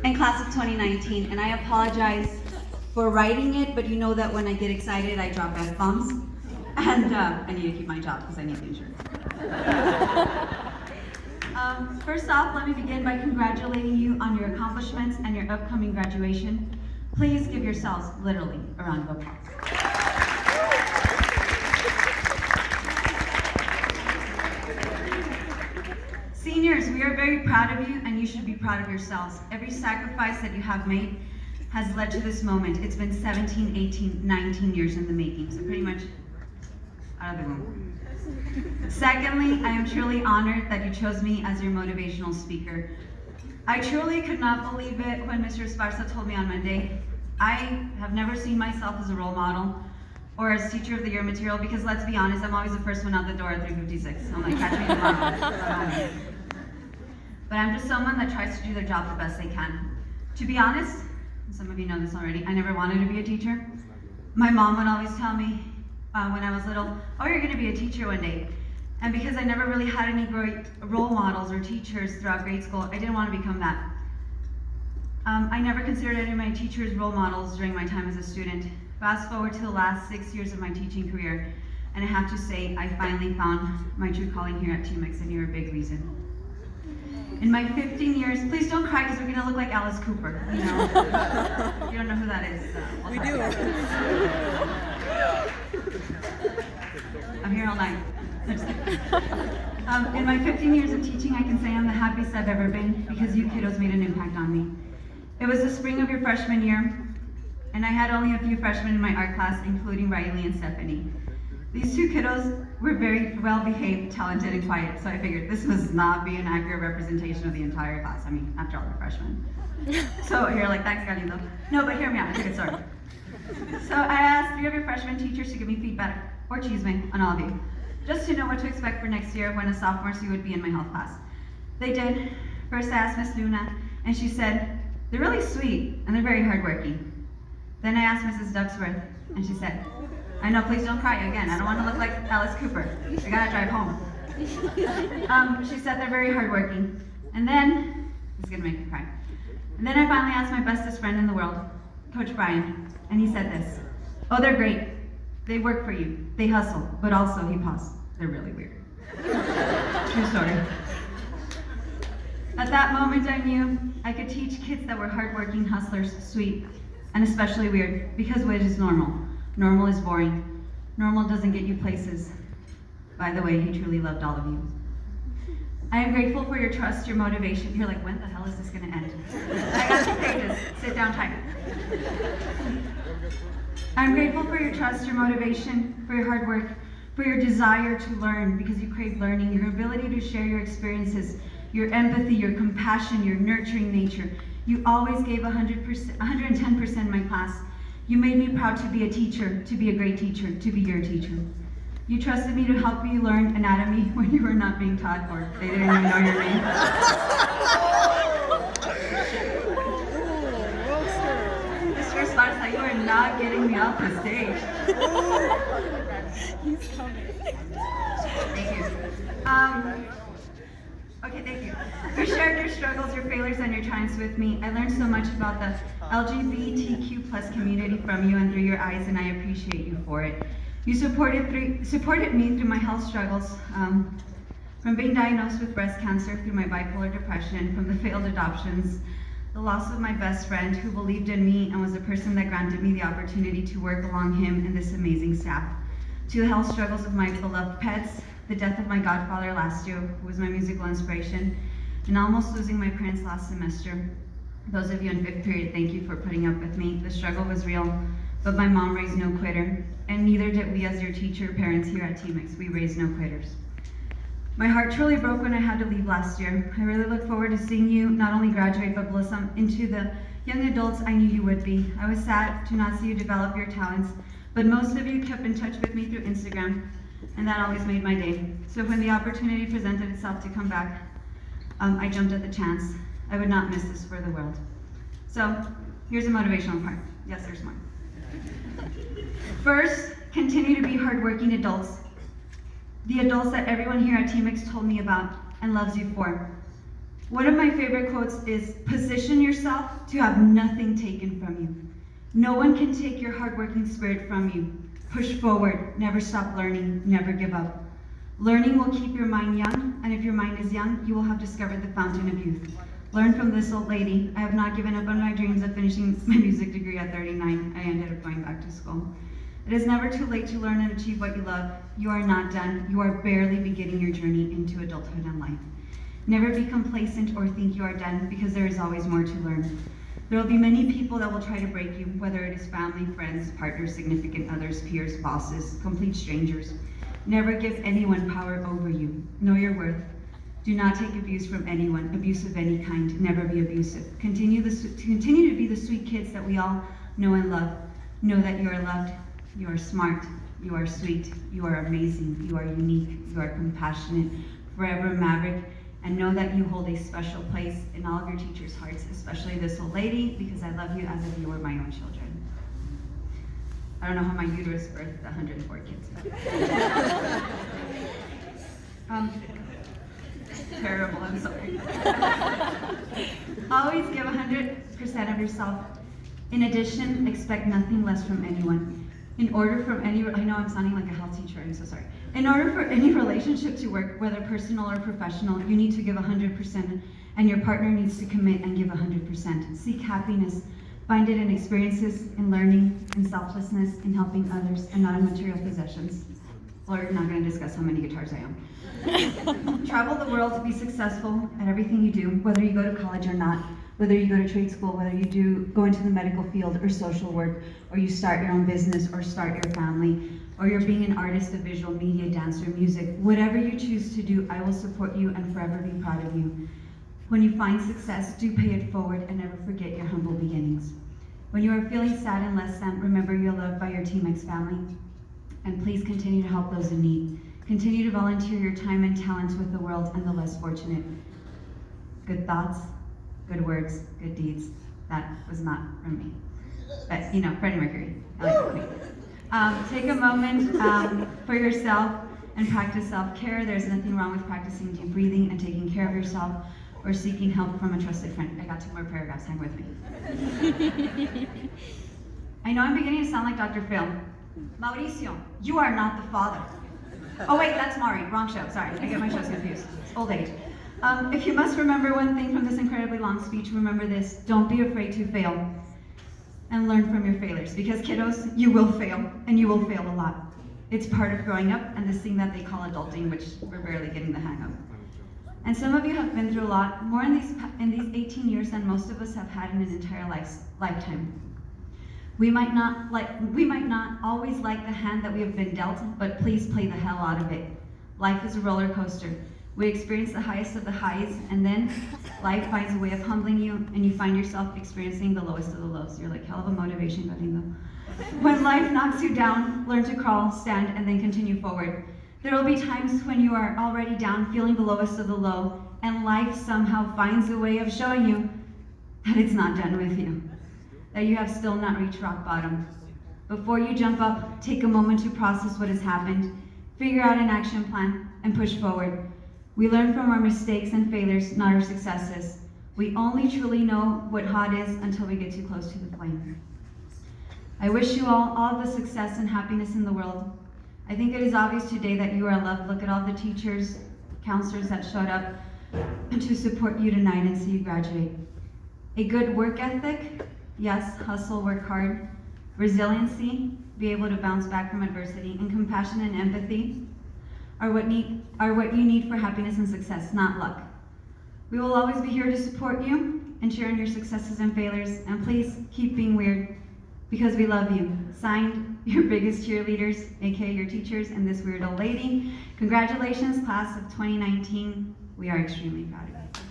and class of 2019, and I apologize for writing it, but you know that when I get excited, I drop F-bombs, and I need to keep my job because I need the insurance. First off, let me begin by congratulating you on your accomplishments and your upcoming graduation. Please give yourselves literally a round of applause. Seniors, we are very proud of you, and you should be proud of yourselves. Every sacrifice that you have made has led to this moment. It's been 17, 18, 19 years in the making, so pretty much out of the womb. Secondly, I am truly honored that you chose me as your motivational speaker. I truly could not believe it when Mr. Esparza told me on Monday. I have never seen myself as a role model or as teacher of the year material because, let's be honest, I'm always the first one out the door at 3:56. I'm like, catch me tomorrow. But I'm just someone that tries to do their job the best they can. To be honest, some of you know this already, I never wanted to be a teacher. My mom would always tell me when I was little, oh, you're gonna be a teacher one day. And because I never really had any great role models or teachers throughout grade school, I didn't want to become that. I never considered any of my teachers role models during my time as a student. Fast forward to the last 6 years of my teaching career, and I have to say, I finally found my true calling here at TMX, and you're a big reason. In my 15 years, please don't cry because we're gonna look like Alice Cooper, you know? You don't know who that is. We do. I'm here all night. In my 15 years of teaching, I can say I'm the happiest I've ever been because you kiddos made an impact on me. It was the spring of your freshman year, and I had only a few freshmen in my art class, including Riley and Stephanie. These two kiddos were very well-behaved, talented, and quiet, so I figured this must not be an accurate representation of the entire class. I mean, after all, they're freshmen. So you're like, thanks, Galindo. No, but hear me out, it's a good story. So I asked 3 of your freshman teachers to give me feedback, or choose me, on all of you, just to know what to expect for next year when a sophomore so you would be in my health class. They did. First I asked Miss Luna, and she said, they're really sweet, and they're very hardworking. Then I asked Mrs. Ducksworth, and she said, I know, please don't cry again. I don't want to look like Alice Cooper. I gotta drive home. She said they're very hardworking. And then, this is gonna make me cry. And then I finally asked my bestest friend in the world, Coach Brian, and he said this, oh, they're great. They work for you. They hustle, but also, he paused, they're really weird. True story. At that moment, I knew I could teach kids that were hardworking hustlers, sweet, and especially weird, because what is normal? Normal is boring. Normal doesn't get you places. By the way, he truly loved all of you. I am grateful for your trust, your motivation. You're like, when the hell is this gonna end? I got 2 pages, sit down tight. I'm grateful for your trust, your motivation, for your hard work, for your desire to learn because you crave learning, your ability to share your experiences, your empathy, your compassion, your nurturing nature. You always gave 100%, 110% in my class. You made me proud to be a teacher, to be a great teacher, to be your teacher. You trusted me to help you learn anatomy when you were not being taught or they didn't even know your name. Mr. Esparza, you are not getting me off the stage. He's coming. Thank you. Okay, thank you. You shared your struggles, your failures, and your triumphs with me. I learned so much about the LGBTQ plus community from you and through your eyes, and I appreciate you for it. You supported me through my health struggles, from being diagnosed with breast cancer, through my bipolar depression, from the failed adoptions, the loss of my best friend who believed in me and was the person that granted me the opportunity to work along him and this amazing staff, to the health struggles of my beloved pets, the death of my godfather last year, who was my musical inspiration, and almost losing my parents last semester. Those of you in 5th period, thank you for putting up with me. The struggle was real, but my mom raised no quitter, and neither did we as your teacher parents here at TMX. We raised no quitters. My heart truly broke when I had to leave last year. I really look forward to seeing you not only graduate, but blossom into the young adults I knew you would be. I was sad to not see you develop your talents, but most of you kept in touch with me through Instagram, and that always made my day. So when the opportunity presented itself to come back, I jumped at the chance. I would not miss this for the world. So here's the motivational part. Yes, there's more. First, continue to be hardworking adults. The adults that everyone here at TMX told me about and loves you for. One of my favorite quotes is, position yourself to have nothing taken from you. No one can take your hardworking spirit from you. Push forward, never stop learning, never give up. Learning will keep your mind young, and if your mind is young, you will have discovered the fountain of youth. Learn from this old lady. I have not given up on my dreams of finishing my music degree at 39. I ended up going back to school. It is never too late to learn and achieve what you love. You are not done. You are barely beginning your journey into adulthood and life. Never be complacent or think you are done, because there is always more to learn. There will be many people that will try to break you, whether it is family, friends, partners, significant others, peers, bosses, complete strangers. Never give anyone power over you. Know your worth. Do not take abuse from anyone, abuse of any kind. Never be abusive. Continue to be the sweet kids that we all know and love. Know that you are loved, you are smart, you are sweet, you are amazing, you are unique, you are compassionate, forever maverick, and know that you hold a special place in all of your teachers' hearts, especially this old lady, because I love you as if you were my own children. I don't know how my uterus birthed 104 kids. Terrible, I'm sorry. Always give 100% of yourself. In addition, expect nothing less from anyone. In order for any, I know I'm sounding like a health teacher, I'm so sorry. In order for any relationship to work, whether personal or professional, you need to give 100%, and your partner needs to commit and give 100%. Seek happiness. Find it in experiences, in learning, in selflessness, in helping others, and not in material possessions. We're not going to discuss how many guitars I own. Travel the world to be successful at everything you do, whether you go to college or not, whether you go to trade school, whether you go into the medical field or social work, or you start your own business or start your family, or you're being an artist of visual media, dance, or music. Whatever you choose to do, I will support you and forever be proud of you. When you find success, do pay it forward and never forget your humble beginnings. When you are feeling sad and less than, remember you're loved by your Team X family. And please continue to help those in need. Continue to volunteer your time and talents with the world and the less fortunate. Good thoughts, good words, good deeds. That was not from me. But, you know, Freddie Mercury. I like that. Take a moment for yourself and practice self-care. There's nothing wrong with practicing deep breathing and taking care of yourself, or seeking help from a trusted friend. I got 2 more paragraphs, hang with me. I know I'm beginning to sound like Dr. Phil. Mauricio, you are not the father. Oh wait, that's Maury, wrong show, sorry, I get my shows confused. It's old age. If you must remember one thing from this incredibly long speech, remember this: don't be afraid to fail, and learn from your failures. Because kiddos, you will fail, and you will fail a lot. It's part of growing up and this thing that they call adulting, which we're barely getting the hang of. And some of you have been through a lot, more in these 18 years than most of us have had in an entire lifetime. We might not always like the hand that we have been dealt, but please play the hell out of it. Life is a roller coaster. We experience the highest of the highs, and then life finds a way of humbling you, and you find yourself experiencing the lowest of the lows. You're like, hell of a motivation, Galindo. When life knocks you down, learn to crawl, stand, and then continue forward. There will be times when you are already down, feeling the lowest of the low, and life somehow finds a way of showing you that it's not done with you, that you have still not reached rock bottom. Before you jump up, take a moment to process what has happened, figure out an action plan, and push forward. We learn from our mistakes and failures, not our successes. We only truly know what hot is until we get too close to the flame. I wish you all the success and happiness in the world. I think it is obvious today that you are loved. Look at all the teachers, counselors that showed up to support you tonight and see you graduate. A good work ethic, yes, hustle, work hard. Resiliency, be able to bounce back from adversity. And compassion and empathy are what you need for happiness and success, not luck. We will always be here to support you and share in your successes and failures. And please keep being weird, because we love you. Signed, your biggest cheerleaders, aka your teachers, and this weird old lady. Congratulations, class of 2019. We are extremely proud of you.